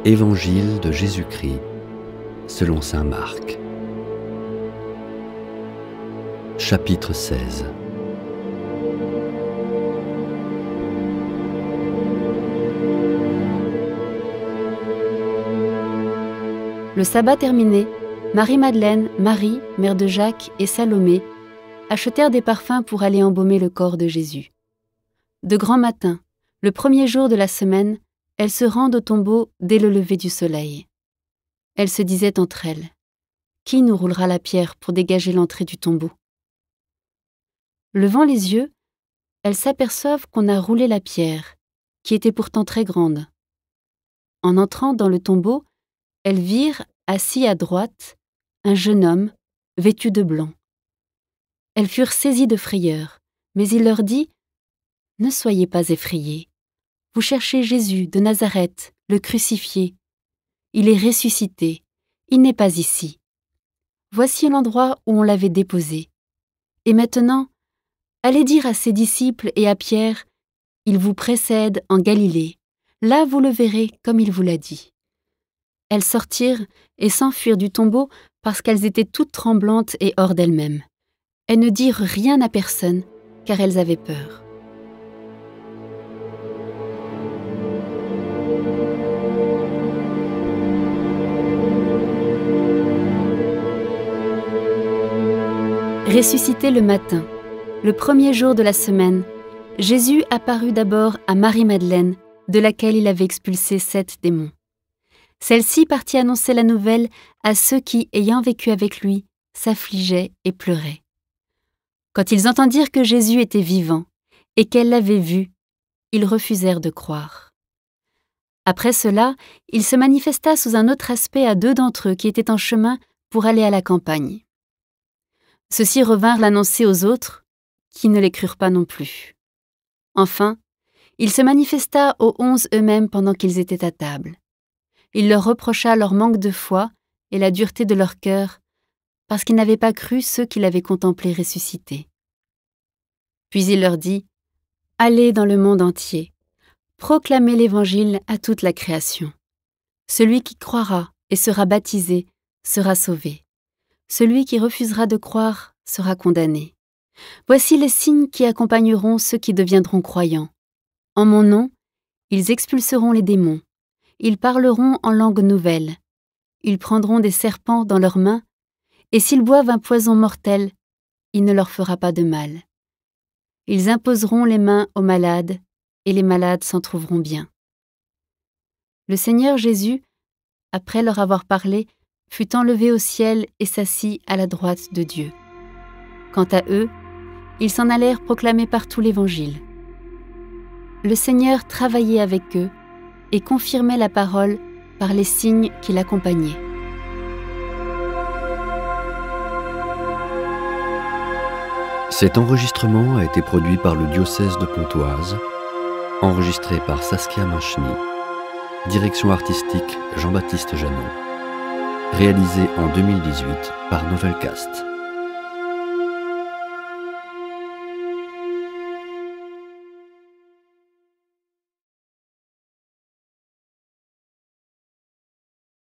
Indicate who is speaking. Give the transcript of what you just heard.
Speaker 1: Évangile de Jésus-Christ selon saint Marc. Chapitre 16.
Speaker 2: Le sabbat terminé, Marie-Madeleine, Marie, mère de Jacques et Salomé achetèrent des parfums pour aller embaumer le corps de Jésus. De grand matin, le premier jour de la semaine, elles se rendent au tombeau dès le lever du soleil. Elles se disaient entre elles : « Qui nous roulera la pierre pour dégager l'entrée du tombeau ?» Levant les yeux, elles s'aperçoivent qu'on a roulé la pierre, qui était pourtant très grande. En entrant dans le tombeau, elles virent, assis à droite, un jeune homme, vêtu de blanc. Elles furent saisies de frayeur, mais il leur dit : « Ne soyez pas effrayés. Vous cherchez Jésus de Nazareth, le crucifié. Il est ressuscité, il n'est pas ici. Voici l'endroit où on l'avait déposé. Et maintenant, allez dire à ses disciples et à Pierre : il vous précède en Galilée. Là vous le verrez comme il vous l'a dit. » Elles sortirent et s'enfuirent du tombeau parce qu'elles étaient toutes tremblantes et hors d'elles-mêmes. Elles ne dirent rien à personne, car elles avaient peur. Ressuscité le matin, le premier jour de la semaine, Jésus apparut d'abord à Marie-Madeleine, de laquelle il avait expulsé 7 démons. Celle-ci partit annoncer la nouvelle à ceux qui, ayant vécu avec lui, s'affligeaient et pleuraient. Quand ils entendirent que Jésus était vivant et qu'elle l'avait vu, ils refusèrent de croire. Après cela, il se manifesta sous un autre aspect à 2 d'entre eux qui étaient en chemin pour aller à la campagne. Ceux-ci revinrent l'annoncer aux autres, qui ne les crurent pas non plus. Enfin, il se manifesta aux 11 eux-mêmes pendant qu'ils étaient à table. Il leur reprocha leur manque de foi et la dureté de leur cœur, parce qu'ils n'avaient pas cru ceux qui l'avaient contemplé ressuscité. Puis il leur dit : « Allez dans le monde entier, proclamez l'Évangile à toute la création. Celui qui croira et sera baptisé sera sauvé. Celui qui refusera de croire sera condamné. Voici les signes qui accompagneront ceux qui deviendront croyants. En mon nom, ils expulseront les démons. Ils parleront en langue nouvelle. Ils prendront des serpents dans leurs mains, et s'ils boivent un poison mortel, il ne leur fera pas de mal. Ils imposeront les mains aux malades, et les malades s'en trouveront bien. » Le Seigneur Jésus, après leur avoir parlé, fut enlevé au ciel et s'assit à la droite de Dieu. Quant à eux, ils s'en allèrent proclamer partout l'Évangile. Le Seigneur travaillait avec eux et confirmait la parole par les signes qui l'accompagnaient.
Speaker 1: Cet enregistrement a été produit par le diocèse de Pontoise, enregistré par Saskia Manchny, direction artistique Jean-Baptiste Janot, réalisé en 2018 par Novelcast.